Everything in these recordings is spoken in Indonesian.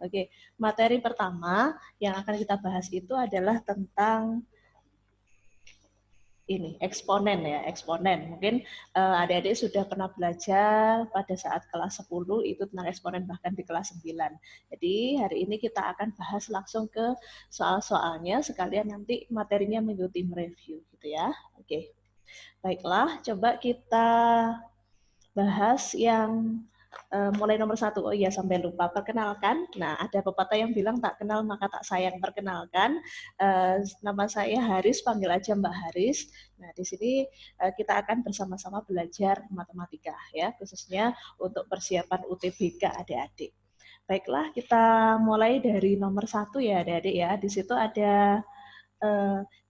Oke, materi pertama yang akan kita bahas itu adalah tentang ini eksponen ya, eksponen. Mungkin adik-adik sudah pernah belajar pada saat kelas 10 itu tentang eksponen, bahkan di kelas 9. Jadi hari ini kita akan bahas langsung ke soal-soalnya, sekalian nanti materinya mengikuti mereview gitu ya. Oke. Baiklah, coba kita bahas yang mulai nomor 1. Oh iya, sampai lupa perkenalkan. Nah, ada pepatah yang bilang tak kenal maka tak sayang. Perkenalkan, nama saya Haris, panggil aja Mbak Haris. Nah, di sini kita akan bersama-sama belajar matematika ya, khususnya untuk persiapan UTBK adik-adik. Baiklah, kita mulai dari nomor 1 ya adik-adik ya. Di situ ada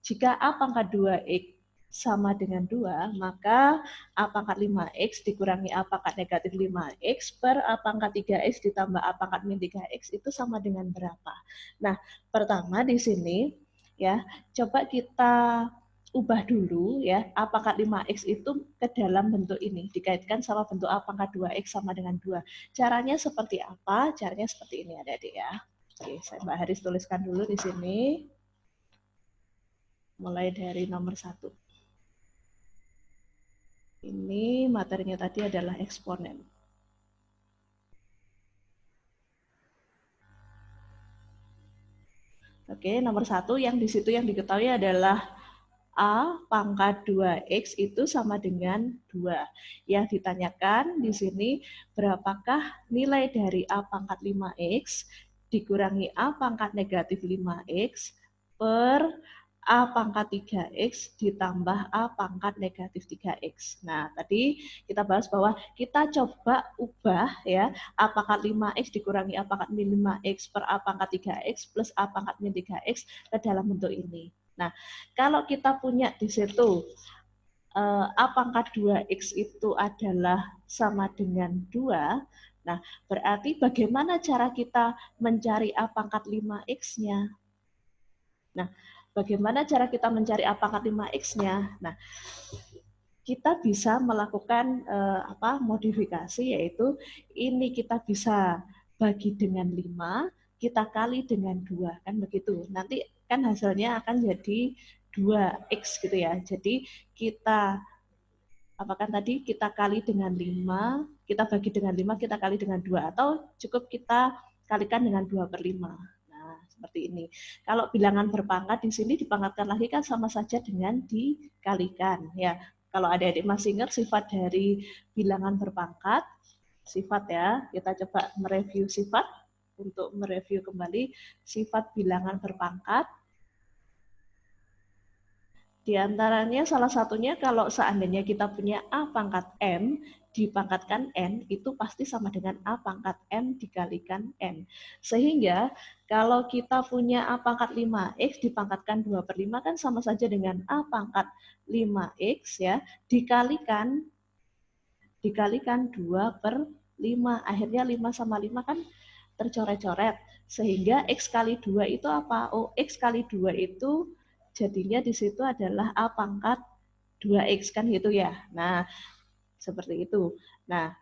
jika A pangkat 2X sama dengan 2, maka A pangkat 5X dikurangi A pangkat negatif 5X per A pangkat 3X ditambah A pangkat min 3X itu sama dengan berapa? Nah, pertama di sini ya, coba kita ubah dulu ya, A pangkat 5X itu ke dalam bentuk ini, dikaitkan sama bentuk A pangkat 2X sama dengan 2. Caranya seperti apa? Caranya seperti ini adik-adik ya. Oke, saya Mbak Haris tuliskan dulu di sini. Mulai dari nomor 1. Ini materinya tadi adalah eksponen. Oke, nomor 1 yang di situ yang diketahui adalah A pangkat 2X itu sama dengan 2. Yang ditanyakan di sini, berapakah nilai dari A pangkat 5X dikurangi A pangkat negatif 5X per A pangkat 3X ditambah A pangkat negatif 3X. Nah, tadi kita bahas bahwa kita coba ubah ya, A pangkat 5X dikurangi A pangkat min 5X per A pangkat 3X plus A pangkat min 3X ke dalam bentuk ini. Nah, kalau kita punya di situ A pangkat 2X itu adalah sama dengan 2, nah berarti bagaimana cara kita mencari A pangkat 5X-nya? Nah, bagaimana cara kita mencari A pangkat 5X-nya? Nah, kita bisa melakukan modifikasi, yaitu ini kita bisa bagi dengan 5, kita kali dengan 2, kan begitu. Nanti kan hasilnya akan jadi 2X gitu ya. Jadi kita tadi kita kali dengan 5, kita bagi dengan 5, kita kali dengan 2, atau cukup kita kalikan dengan 2/5. Nah, seperti ini. Kalau bilangan berpangkat di sini dipangkatkan lagi kan sama saja dengan dikalikan ya. Kalau adik-adik masih ingat sifat dari bilangan berpangkat, sifat ya, kita coba mereview sifat untuk mereview kembali sifat bilangan berpangkat. Di antaranya salah satunya kalau seandainya kita punya A pangkat M dipangkatkan N, itu pasti sama dengan A pangkat M dikalikan N. Sehingga kalau kita punya A pangkat 5X dipangkatkan 2/5 kan sama saja dengan A pangkat 5X ya, dikalikan 2/5. Akhirnya 5 sama 5 kan tercoret-coret. Sehingga X kali 2 itu apa? Oh, X kali 2 itu jadinya di situ adalah A pangkat 2X kan gitu ya. Nah, seperti itu. Nah,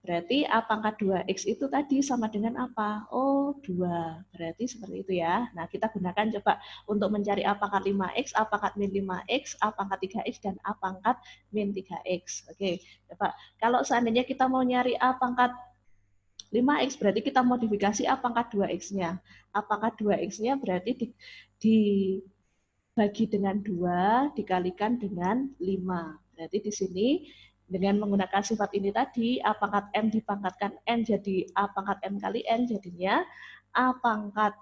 berarti A pangkat 2X itu tadi sama dengan apa? Oh, 2. Berarti seperti itu ya. Nah, kita gunakan coba untuk mencari A pangkat 5X, A pangkat min 5X, A pangkat 3X, dan A pangkat min 3X. Oke, coba. Kalau seandainya kita mau nyari A pangkat 5X, berarti kita modifikasi A pangkat 2X-nya. A pangkat 2X-nya berarti dibagi dengan 2, dikalikan dengan 5. Berarti di sini dengan menggunakan sifat ini tadi, A pangkat M dipangkatkan N jadi A pangkat M kali N, jadinya A pangkat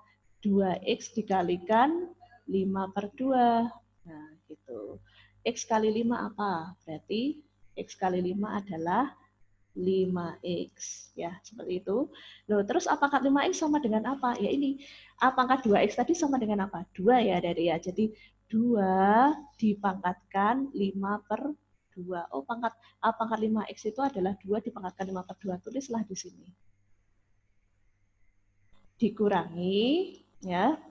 2X dikalikan 5/2. Nah, gitu. X kali 5 apa? Berarti X kali 5 adalah 5X. Ya, seperti itu. Loh, terus A pangkat 5X sama dengan apa? Ya ini, A pangkat 2X tadi sama dengan apa? 2 ya, adik-adik ya. Jadi 2 dipangkatkan 5/2. Oh, A pangkat 5X itu adalah 2 dipangkatkan 5/2. Tulislah di sini. Dikurangi, ya.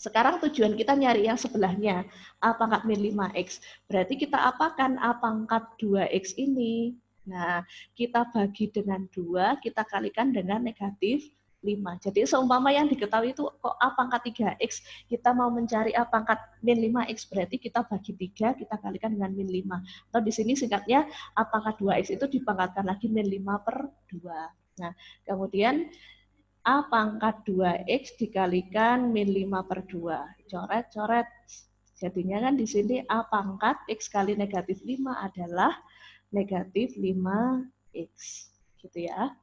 Sekarang tujuan kita nyari yang sebelahnya, A pangkat min 5X. Berarti kita apakan A pangkat 2X ini? Nah, kita bagi dengan 2, kita kalikan dengan negatif 5. Jadi seumpama yang diketahui itu kok A pangkat 3X, kita mau mencari A pangkat min 5X, berarti kita bagi 3, kita kalikan dengan min 5. Atau di sini singkatnya A pangkat 2X itu dipangkatkan lagi min 5 per 2. Nah, kemudian A pangkat 2X dikalikan min 5 per 2. Coret-coret. Jadinya kan di sini A pangkat X kali negatif 5 adalah negatif 5X. Gitu ya.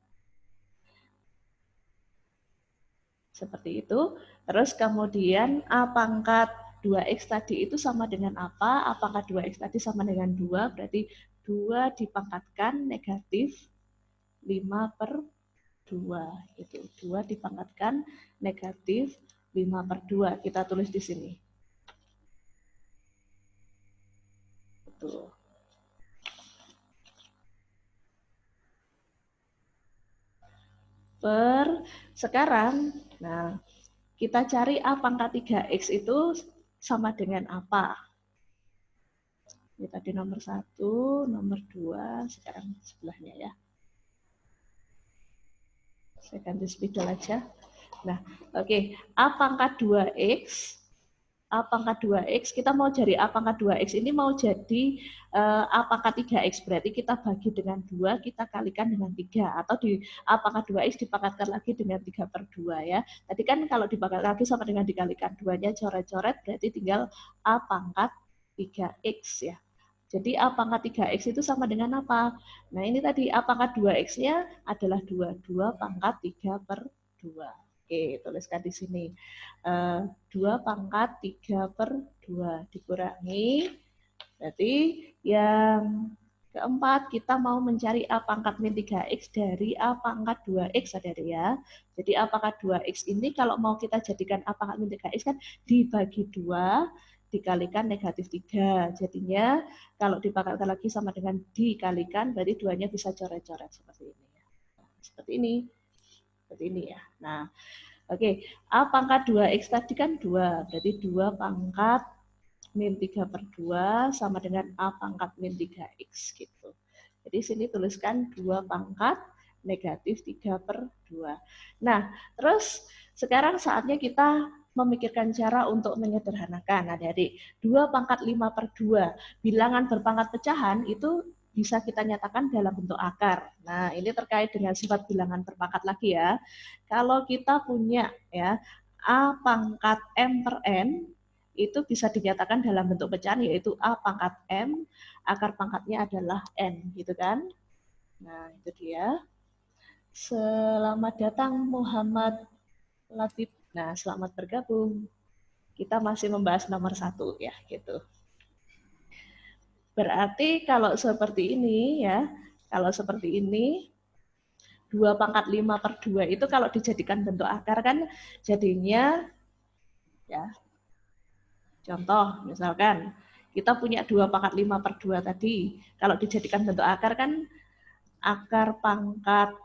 Seperti itu. Terus kemudian A pangkat 2X tadi itu sama dengan apa? A pangkat 2X tadi sama dengan 2, berarti 2 dipangkatkan negatif 5 per 2. Itu 2 dipangkatkan negatif 5 per 2. Kita tulis di sini. Itu. Sekarang, nah, kita cari A pangkat 3X itu sama dengan apa? Ini tadi nomor 1, nomor 2, sekarang sebelahnya ya. Saya ganti spidol aja. Nah, oke. A pangkat 2X, A pangkat 2X, kita mau cari A pangkat 2X ini mau jadi A pangkat 3X, berarti kita bagi dengan 2, kita kalikan dengan 3, atau di A pangkat 2X dipangkatkan lagi dengan 3 per 2 ya. Tadi kan kalau dipangkat lagi sama dengan dikalikan 2-nya coret-coret, berarti tinggal A pangkat 3X ya. Jadi A pangkat 3X itu sama dengan apa? Nah ini tadi A pangkat 2X-nya adalah 2. 2 pangkat 3 per 2. Oke, tuliskan di sini. 2 pangkat 3 per 2 dikurangi. Berarti yang keempat, kita mau mencari A pangkat min 3X dari A pangkat 2X, ada ya. Jadi A pangkat 2X ini kalau mau kita jadikan A pangkat min 3X kan dibagi 2, dikalikan negatif 3. Jadinya kalau dipangkatkan lagi sama dengan dikalikan, berarti 2-nya bisa coret-coret seperti ini. Seperti ini. Seperti ini ya. Nah, oke. A pangkat 2X tadi kan 2. Berarti 2 pangkat min 3 per 2 sama dengan A pangkat min 3X gitu. Jadi sini tuliskan 2 pangkat negatif 3 per 2. Nah, terus sekarang saatnya kita memikirkan cara untuk menyederhanakan. Nah, dari 2 pangkat 5 per 2, bilangan berpangkat pecahan itu bisa kita nyatakan dalam bentuk akar. Nah, ini terkait dengan sifat bilangan berpangkat lagi ya. Kalau kita punya ya A pangkat M per N, itu bisa dinyatakan dalam bentuk pecahan, yaitu A pangkat M, akar pangkatnya adalah N, gitu kan. Nah, itu dia. Selamat datang Muhammad Latif. Nah, selamat bergabung. Kita masih membahas nomor 1 ya, gitu. Berarti kalau seperti ini ya, kalau seperti ini 2 pangkat 5 per 2 itu kalau dijadikan bentuk akar kan jadinya ya. Contoh, misalkan kita punya 2 pangkat 5 per 2 tadi. Kalau dijadikan bentuk akar kan akar pangkat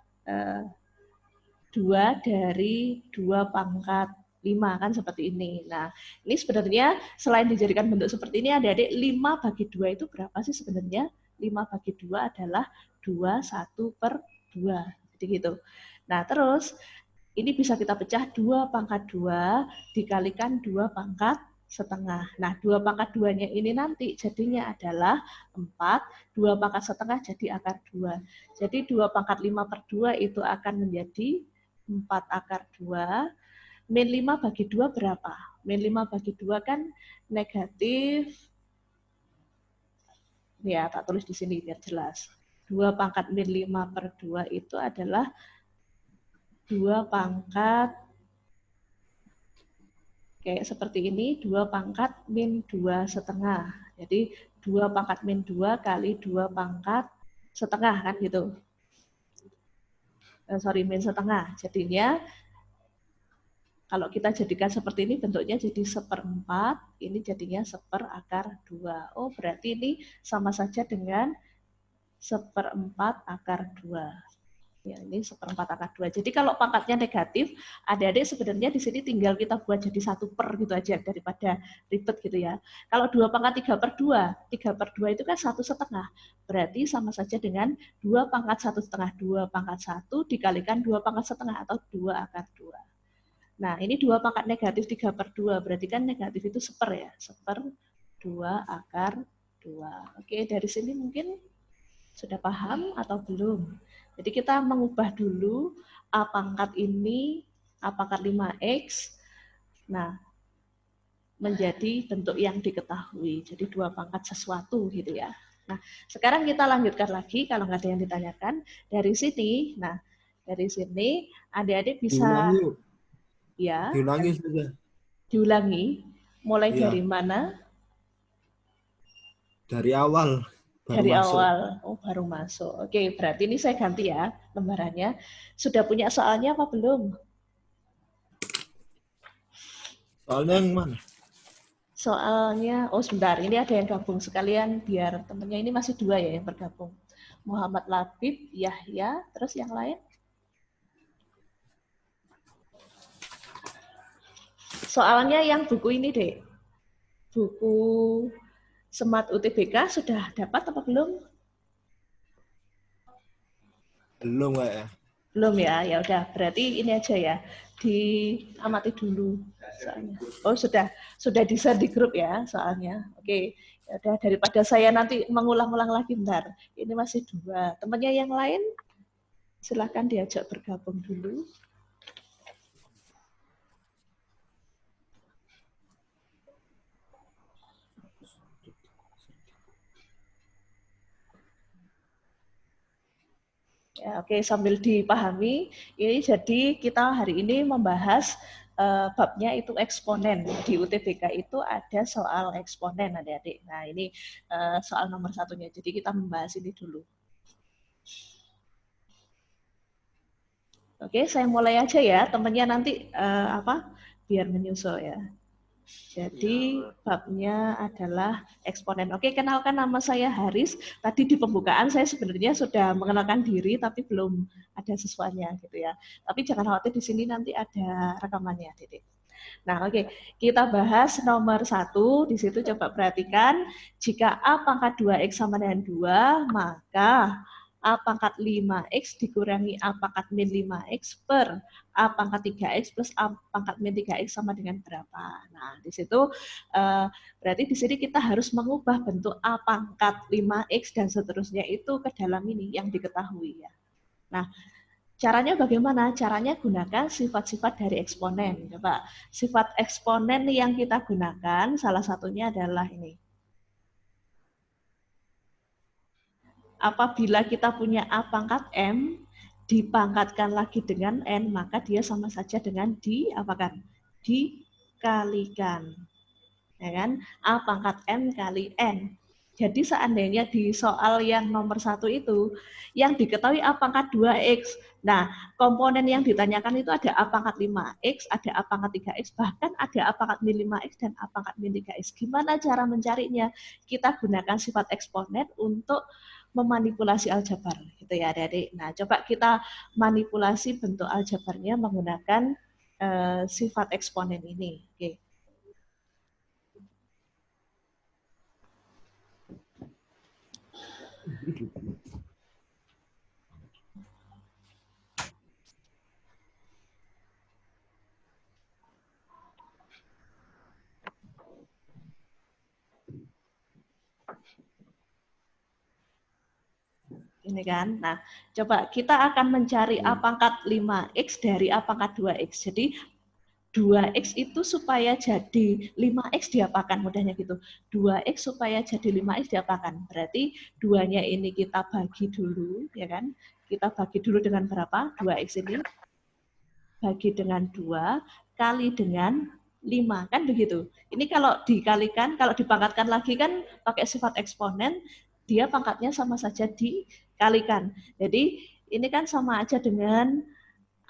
2 dari 2 pangkat 5 kan seperti ini. Nah, ini sebenarnya selain dijadikan bentuk seperti ini, adik-adik 5 bagi 2 itu berapa sih sebenarnya? 5 bagi 2 adalah 21 per 2. Jadi gitu. Nah, terus ini bisa kita pecah 2 pangkat 2 dikalikan 2 pangkat setengah. Nah, 2 pangkat 2-nya ini nanti jadinya adalah 4, 2 pangkat setengah jadi akar 2. Jadi 2 pangkat 5 per 2 itu akan menjadi 4 akar 2. Min 5 bagi 2 berapa? Min 5 bagi 2 kan negatif, ya tak tulis di sini biar jelas. 2 pangkat min 5 per 2 itu adalah 2 pangkat kayak seperti ini, 2 pangkat min 2 setengah. Jadi 2 pangkat min 2 kali 2 pangkat setengah kan gitu. Min setengah. Jadinya kalau kita jadikan seperti ini bentuknya jadi 1/4, ini jadinya 1/4 akar 2. Oh, berarti ini sama saja dengan 1/4 akar 2. Ya, ini 1/4 akar 2. Jadi kalau pangkatnya negatif, adik-adik sebenarnya di sini tinggal kita buat jadi 1/, gitu aja daripada ribet gitu ya. Kalau 2/3 3/2, 3/2 itu kan 1,5. Berarti sama saja dengan 2/1,5. 2/1 dikalikan 2/1 atau 2 akar 2. Nah, ini 2 pangkat negatif 3/2, berarti kan negatif itu 1/, ya. 1/2 akar 2. Oke, dari sini mungkin sudah paham atau belum? Jadi kita mengubah dulu A pangkat ini, A pangkat 5X, nah menjadi bentuk yang diketahui. Jadi 2 pangkat sesuatu gitu ya. Nah, sekarang kita lanjutkan lagi kalau nggak ada yang ditanyakan. Dari sini, nah dari sini adik-adik bisa Diulangi, ya diulangi saja. diulangi. Mulai dari Iya, mana? dari awal baru Dari masuk. awal. Oh, baru masuk. Oke, berarti ini saya ganti ya lembarannya. Sudah punya soalnya apa belum? Soalnya yang mana? Soalnya, oh sebentar, ini ada yang gabung sekalian biar temennya ini masih 2 ya yang bergabung. Muhammad Labib, Yahya, terus yang lain? Soalnya yang buku ini deh, buku Smart UTBK sudah dapat apa belum? Belum kayak. Belum ya, ya udah. Berarti ini aja ya, diamati dulu soalnya. Oh sudah di-share di grup ya soalnya. Oke, ya udah daripada saya nanti mengulang-ulang lagi bentar. Ini masih 2. Temannya yang lain silakan diajak bergabung dulu. Ya, oke, sambil dipahami, ini jadi kita hari ini membahas babnya itu eksponen. Di UTBK itu ada soal eksponen, adik-adik. Nah, ini soal nomor 1-nya. Jadi kita membahas ini dulu. Oke, saya mulai aja ya. Temennya nanti biar menyusul ya. Jadi babnya adalah eksponen. Oke, kenalkan nama saya Haris. Tadi di pembukaan saya sebenarnya sudah mengenalkan diri, tapi belum ada siswanya gitu ya. Tapi jangan khawatir, di sini nanti ada rekamannya, Dedek. Nah, oke, kita bahas nomor 1. Di situ coba perhatikan, jika A pangkat 2X sama dengan 2, maka A pangkat 5X dikurangi A pangkat min 5X per A pangkat 3X plus A pangkat min 3X sama dengan berapa. Nah, di situ berarti di sini kita harus mengubah bentuk A pangkat 5X dan seterusnya itu ke dalam ini yang diketahui ya. Nah, caranya bagaimana? Caranya gunakan sifat-sifat dari eksponen. Coba, sifat eksponen yang kita gunakan salah satunya adalah ini. Apabila kita punya A pangkat M, dipangkatkan lagi dengan N, maka dia sama saja dengan diapakan? Dikalikan. Ya kan? A pangkat M kali N. Jadi seandainya di soal yang nomor 1 itu, yang diketahui A pangkat 2X. Nah, komponen yang ditanyakan itu ada A pangkat 5X, ada A pangkat 3X, bahkan ada A pangkat min 5X dan A pangkat min 3X. Gimana cara mencarinya? Kita gunakan sifat eksponen untuk memanipulasi aljabar gitu ya adik-adik. Nah, coba kita manipulasi bentuk aljabarnya menggunakan sifat eksponen ini. Oke. Ini kan. Nah, coba kita akan mencari A pangkat 5X dari A pangkat 2X. Jadi 2X itu supaya jadi 5X diapakan, mudahnya gitu. 2X supaya jadi 5X diapakan. Berarti 2-nya ini kita bagi dulu, ya kan? Kita bagi dulu dengan berapa? 2X ini bagi dengan 2 kali dengan 5, kan begitu. Ini kalau dikalikan, kalau dipangkatkan lagi kan pakai sifat eksponen, dia pangkatnya sama saja dikalikan. Jadi ini kan sama aja dengan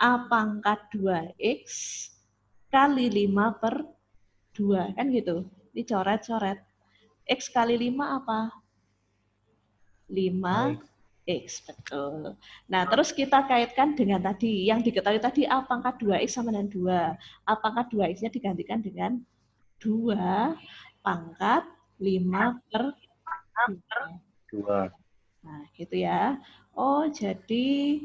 A pangkat 2X kali 5 per 2, kan gitu. Ini coret-coret. X kali 5 apa? 5 X, betul. Nah, terus kita kaitkan dengan tadi, yang diketahui tadi A pangkat 2X sama dengan 2. A pangkat 2X-nya digantikan dengan 2 pangkat 5 per 2. Nah, gitu ya. Oh, jadi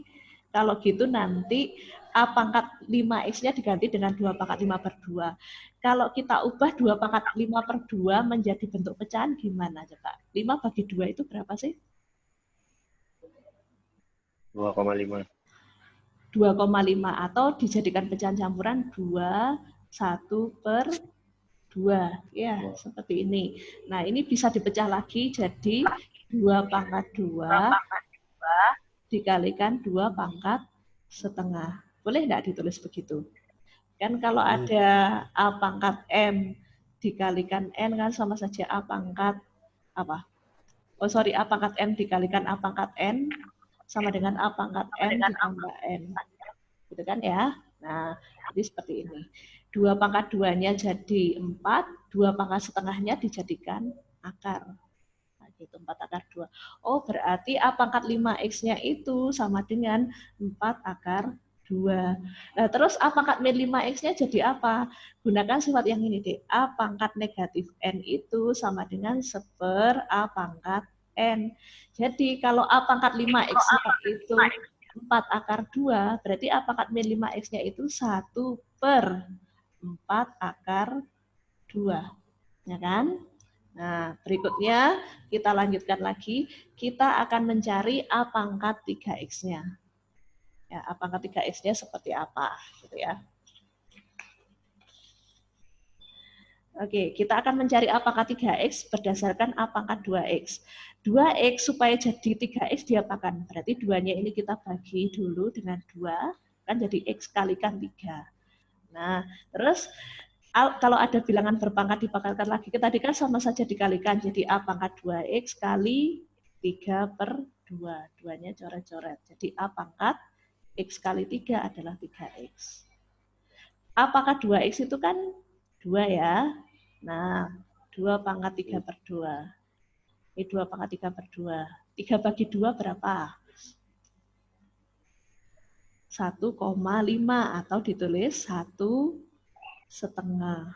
kalau gitu nanti A pangkat 5X-nya diganti dengan 2 pangkat 5 per 2. Kalau kita ubah 2 pangkat 5 per 2 menjadi bentuk pecahan gimana coba? 5 bagi 2 itu berapa sih? 2,5. 2,5 atau dijadikan pecahan campuran 2, 1 per 2. Ya, seperti ini. Nah, ini bisa dipecah lagi jadi 2 pangkat 2 dikalikan 2 pangkat setengah. Boleh nggak ditulis begitu? Kan kalau ada A pangkat M dikalikan N kan sama saja A pangkat apa? Oh sorry, A pangkat M dikalikan A pangkat N sama dengan A pangkat M ditambah N. Gitu kan ya? Nah, jadi seperti ini. 2 pangkat 2-nya jadi 4, 2 pangkat setengahnya dijadikan akar. Nah, gitu, 4 akar 2. Oh, berarti A pangkat 5X-nya itu sama dengan 4 akar 2. Nah, terus A pangkat min 5X-nya jadi apa? Gunakan sifat yang ini deh. A pangkat negatif N itu sama dengan 1/4 A pangkat N. Jadi kalau A pangkat 5X-nya itu 4 akar 2, berarti A pangkat min 5X-nya itu 1/4 akar 2. Ya kan? Nah, berikutnya kita lanjutkan lagi. Kita akan mencari A pangkat 3X-nya. Ya, A pangkat 3X-nya seperti apa, gitu ya. Oke, kita akan mencari A pangkat 3X berdasarkan A pangkat 2X. 2X supaya jadi 3X diapakan? Berarti 2-nya ini kita bagi dulu dengan 2, kan jadi X kalikan 3. Nah, terus kalau ada bilangan berpangkat dipangkatkan lagi, tadi kan sama saja dikalikan. Jadi A pangkat 2X kali 3 per 2. 2-nya coret-coret. Jadi A pangkat X kali 3 adalah 3X. A pangkat 2X itu kan 2 ya. Nah, 2 pangkat 3 per 2. Ini 2 pangkat 3 per 2. 3 bagi 2 berapa? 1,5 atau ditulis 1,5.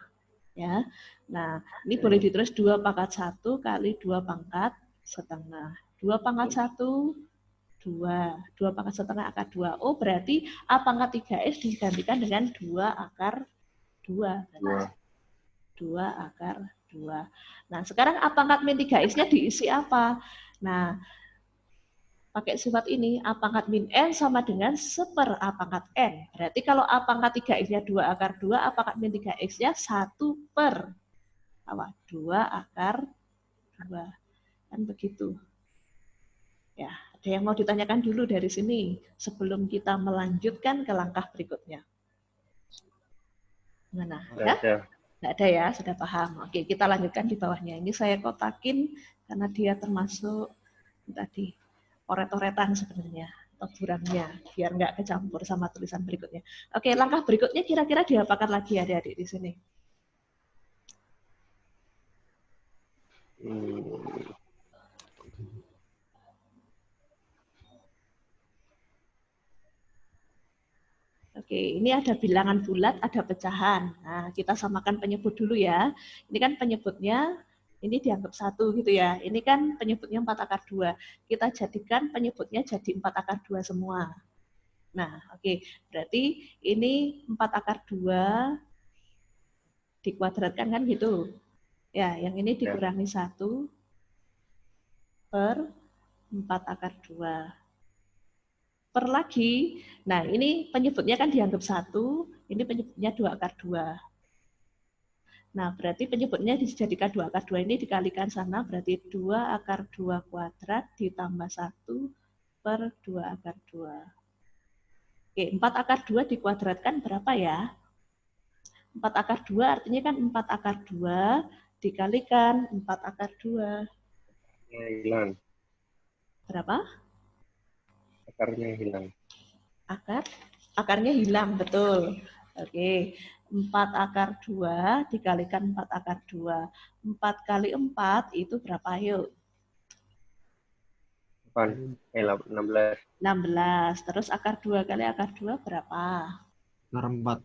Ya. Nah, ini boleh ditulis 2 pangkat 1 kali 2 pangkat setengah. 2 pangkat 1, 2. 2 pangkat setengah akar 2. Oh, berarti A pangkat 3X digantikan dengan 2 akar 2. 2 akar 2. Nah, sekarang A pangkat min 3X-nya diisi apa? Nah, pakai sifat ini, A pangkat min N sama dengan 1/4 A pangkat N. Berarti kalau A pangkat 3X-nya 2 akar 2, A pangkat min 3X-nya 1/2 akar 2. Kan begitu. Ya, ada yang mau ditanyakan dulu dari sini sebelum kita melanjutkan ke langkah berikutnya. Gimana? Ya? Nggak ada ya, sudah paham. Oke, kita lanjutkan di bawahnya. Ini saya kotakin karena dia termasuk tadi oret-oretan sebenarnya, buramnya, biar nggak kecampur sama tulisan berikutnya. Oke, langkah berikutnya kira-kira diapakan lagi adik-adik di sini? Oke, ini ada bilangan bulat, ada pecahan. Nah, kita samakan penyebut dulu ya. Ini kan penyebutnya, ini dianggap 1 gitu ya. Ini kan penyebutnya 4 akar 2. Kita jadikan penyebutnya jadi 4 akar 2 semua. Nah, oke. Berarti ini 4 akar 2 dikuadratkan kan gitu. Ya, yang ini dikurangi 1 per 4 akar 2. Per lagi, nah ini penyebutnya kan dianggap 1, ini penyebutnya 2 akar 2. Nah, berarti penyebutnya dijadikan 2 akar 2 ini dikalikan sana, berarti 2 akar 2 kuadrat ditambah 1 per 2 akar 2. Oke, 4 akar 2 dikuadratkan berapa ya? 4 akar 2 artinya kan 4 akar 2 dikalikan 4 akar 2. Hilang. Berapa? Akarnya hilang. Akarnya hilang, betul. Oke, 4 akar 2 dikalikan 4 akar 2. 4 kali 4 itu berapa yuk? 16. 16. Terus akar 2 kali akar 2 berapa? Akar 4.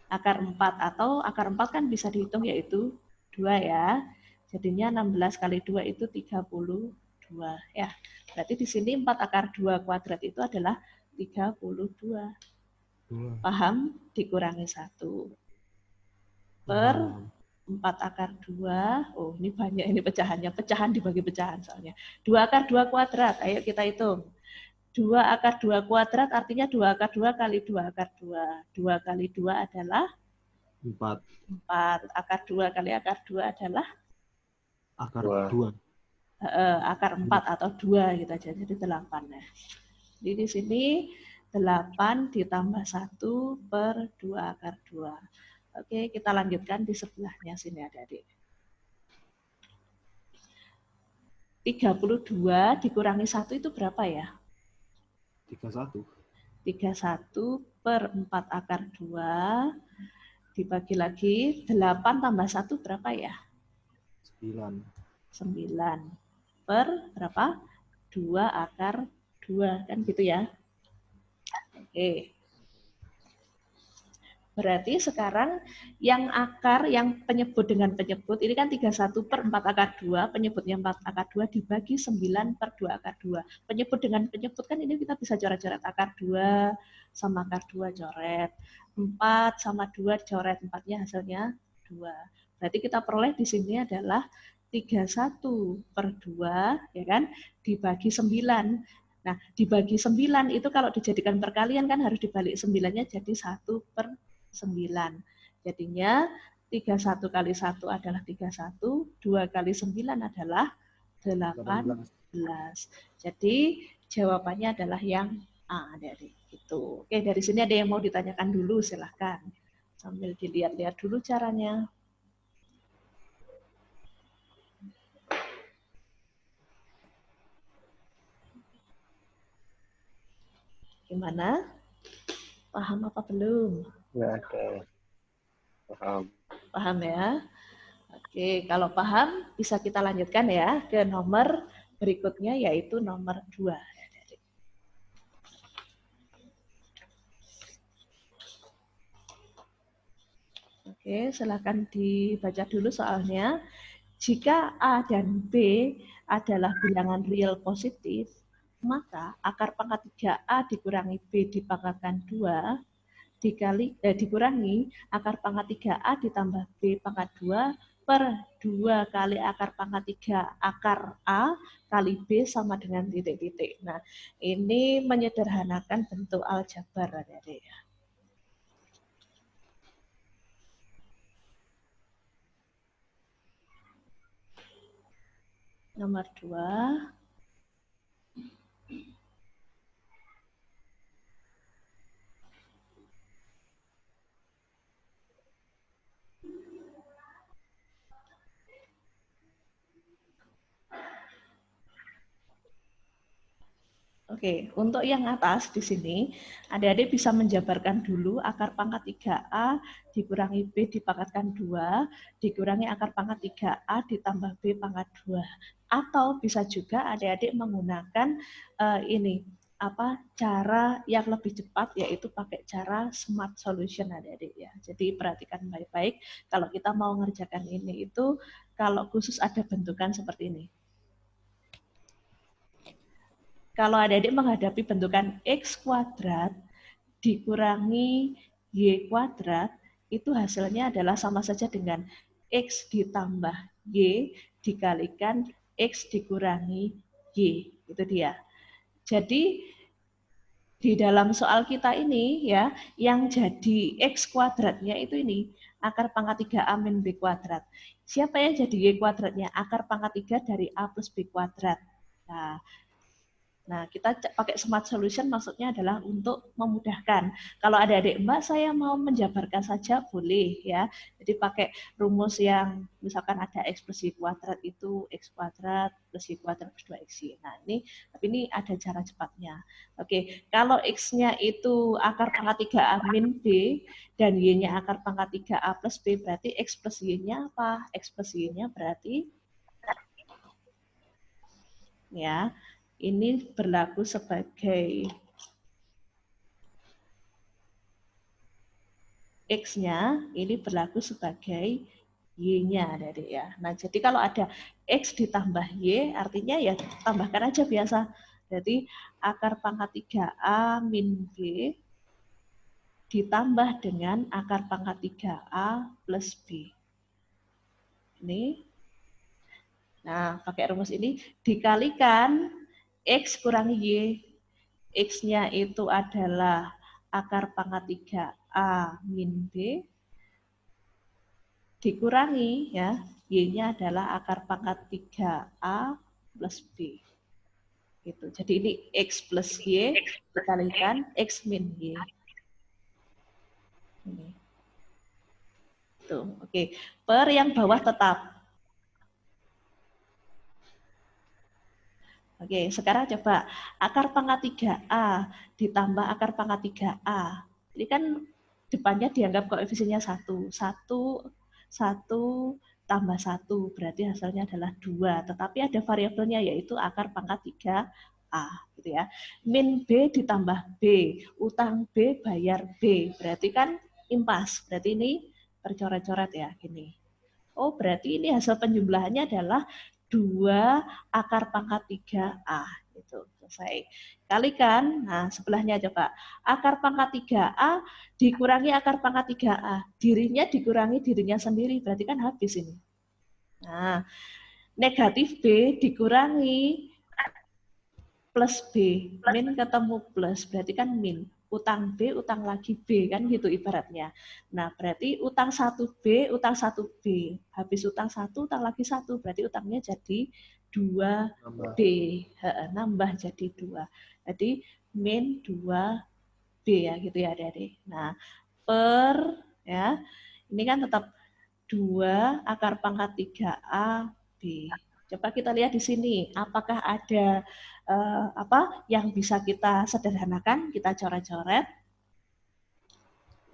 Akar 4 atau akar 4 kan bisa dihitung yaitu 2 ya. Jadinya 16 kali 2 itu 32 ya. Berarti di sini 4 akar 2 kuadrat itu adalah 32. 2. Paham? Dikurangi 1 per 4 akar 2. Oh, ini banyak ini pecahannya. Pecahan dibagi pecahan soalnya. 2 akar 2 kuadrat. Ayo kita hitung. 2 akar 2 kuadrat artinya 2 akar 2 kali 2 akar 2. 2 kali 2 adalah 4. 4. Akar 2 kali akar 2 adalah Akar 2. 2. Akar 4 atau 2 gitu aja. Jadi 8 ya. Jadi di sini 8 ditambah 1 per 2 akar 2. Oke, kita lanjutkan di sebelahnya sini adik-adik. 32 dikurangi 1 itu berapa ya? 31. 31 per 4 akar 2 dibagi lagi 8 tambah 1 berapa ya? 9. 9 per berapa? 2 akar 2 kan gitu ya. Oke. Berarti sekarang yang akar, yang penyebut dengan penyebut, ini kan 31 per 4 akar 2, penyebutnya 4 akar 2 dibagi 9 per 2 akar 2. Penyebut dengan penyebut kan ini kita bisa coret-coret akar 2 sama akar 2 coret. 4 sama 2 coret, 4-nya hasilnya 2. Berarti kita peroleh di sini adalah 31 per 2, ya kan, dibagi 9. Nah, dibagi 9 itu kalau dijadikan perkalian kan harus dibalik 9-nya jadi 1 per 9. Jadinya 31 kali 1 adalah 31, 2 kali 9 adalah 18. Jadi jawabannya adalah yang A, adik-adik. Gitu. Oke, dari sini ada yang mau ditanyakan dulu, silahkan. Sambil dilihat-lihat dulu caranya. Gimana? Paham apa belum? Nggak ada. Paham. Paham ya? Oke, kalau paham bisa kita lanjutkan ya ke nomor berikutnya yaitu nomor 2. Oke, silakan dibaca dulu soalnya. Jika A dan B adalah bilangan real positif, maka akar pangkat 3A dikurangi B dipangkatkan 2 dikurangi akar pangkat 3A ditambah B pangkat 2 per 2 kali akar pangkat 3 akar A kali B sama dengan titik-titik. Nah, ini menyederhanakan bentuk aljabar, adik-adik. Nomor 2. Oke, untuk yang atas di sini, adik-adik bisa menjabarkan dulu akar pangkat 3A dikurangi B dipangkatkan 2, dikurangi akar pangkat 3A ditambah B pangkat 2. Atau bisa juga adik-adik menggunakan cara yang lebih cepat, yaitu pakai cara smart solution, adik-adik ya. Jadi perhatikan baik-baik, kalau kita mau mengerjakan ini itu, kalau khusus ada bentukan seperti ini. Kalau adik-adik menghadapi bentukan X kuadrat dikurangi Y kuadrat, itu hasilnya adalah sama saja dengan X ditambah Y dikalikan X dikurangi Y. Itu dia. Jadi, di dalam soal kita ini, ya, yang jadi X kuadratnya itu ini, akar pangkat 3A min B kuadrat. Siapa yang jadi Y kuadratnya? Akar pangkat 3 dari A plus B kuadrat. Nah, kita pakai smart solution maksudnya adalah untuk memudahkan. Kalau ada adik Mbak, saya mau menjabarkan saja boleh ya. Jadi pakai rumus yang misalkan ada X plus Y kuadrat itu X kuadrat plus Y kuadrat plus 2XY. Nah, tapi ini ada cara cepatnya. Oke, kalau X-nya itu akar pangkat 3A min B dan Y-nya akar pangkat 3A plus B, berarti X plus Y-nya apa? X plus Y-nya berarti ya ini berlaku sebagai X-nya, ini berlaku sebagai Y-nya, Adik-adik ya. Nah, jadi kalau ada X ditambah Y, artinya ya tambahkan aja biasa. Jadi akar pangkat 3A min B ditambah dengan akar pangkat 3A plus B. Ini. Nah, pakai rumus ini dikalikan X kurang Y. X-nya itu adalah akar pangkat 3A min B dikurangi ya, Y-nya adalah akar pangkat 3A plus B. Gitu. Jadi ini X plus Y dikalikan X min Y. Ini. Tuh, oke. Per yang bawah tetap. Oke, sekarang coba akar pangkat 3A ditambah akar pangkat 3A. Ini kan depannya dianggap koefisiennya 1. 1 tambah 1, berarti hasilnya adalah 2. Tetapi ada variabelnya yaitu akar pangkat 3A. Gitu ya. Min B ditambah B, utang B bayar B. Berarti kan impas. Berarti ini tercoret-coret ya, gini. Oh, berarti ini hasil penjumlahannya adalah 2 akar pangkat 3A. Itu selesai. Kalikan, nah sebelahnya coba. Akar pangkat 3A dikurangi akar pangkat 3A. Dirinya dikurangi dirinya sendiri, berarti kan habis ini. Nah, negatif B dikurangi plus B. Min ketemu plus, berarti kan min. Utang B, utang lagi B, kan gitu ibaratnya. Nah, berarti utang 1B, utang 1B. Habis utang 1, utang lagi 1. Berarti utangnya jadi 2B. Nambah jadi 2. Jadi min 2B ya, gitu ya adik-adik. Nah, per, ya, ini kan tetap 2 akar pangkat 3A B. Coba kita lihat di sini, apakah ada apa yang bisa kita sederhanakan, kita coret-coret.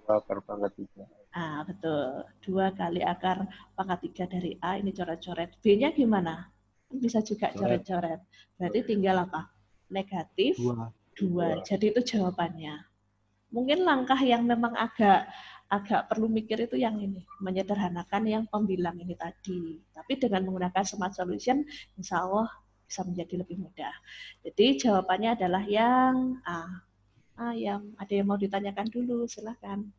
2 akar pangkat 3. Ah, betul. 2 kali akar pangkat 3 dari A, ini coret-coret. B-nya gimana? Bisa juga coret-coret. Berarti tinggal apa? Negatif 2. Jadi itu jawabannya. Mungkin langkah yang memang agak perlu mikir itu yang ini, menyederhanakan yang pembilang ini tadi. Tapi dengan menggunakan smart solution, insya Allah bisa menjadi lebih mudah. Jadi jawabannya adalah yang A. Yang ada yang mau ditanyakan dulu, silakan.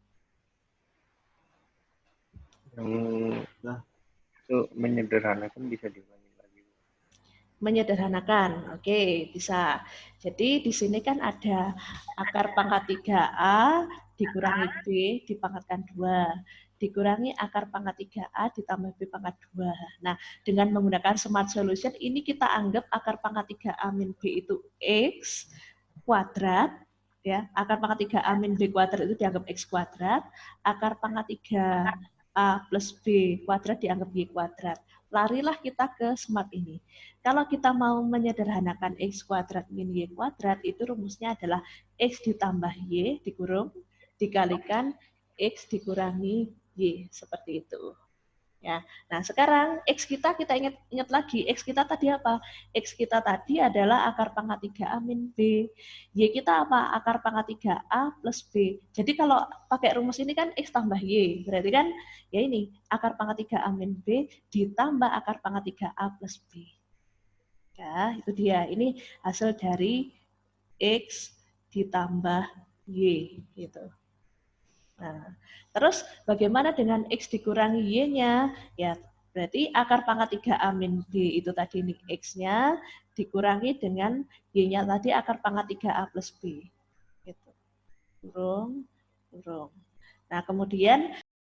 Itu menyederhanakan bisa diulangi lagi. Menyederhanakan, oke, bisa. Jadi di sini kan ada akar pangkat 3A dikurangi B dipangkatkan 2. Dikurangi akar pangkat 3A ditambah B pangkat 2. Nah, dengan menggunakan smart solution, ini kita anggap akar pangkat 3A min B itu X kuadrat. Ya, akar pangkat 3A min B kuadrat itu dianggap X kuadrat. Akar pangkat 3A plus B kuadrat dianggap Y kuadrat. Larilah kita ke smart ini. Kalau kita mau menyederhanakan X kuadrat min Y kuadrat, itu rumusnya adalah X ditambah Y dikurung, dikalikan X dikurangi Y. Seperti itu. Ya. Nah, sekarang X kita ingat lagi. X kita tadi apa? X kita tadi adalah akar pangkat 3A min B. Y kita apa? Akar pangkat 3A plus B. Jadi kalau pakai rumus ini kan X tambah Y. Berarti kan ya ini, akar pangkat 3A min B ditambah akar pangkat 3A plus B. Ya, itu dia. Ini hasil dari X ditambah Y. Gitu. Nah, terus bagaimana dengan X dikurangi Y-nya? Ya, berarti akar pangkat 3A min B itu tadi ini X-nya dikurangi dengan Y-nya tadi akar pangkat 3A plus B. Gitu. Kurung. Nah, kemudian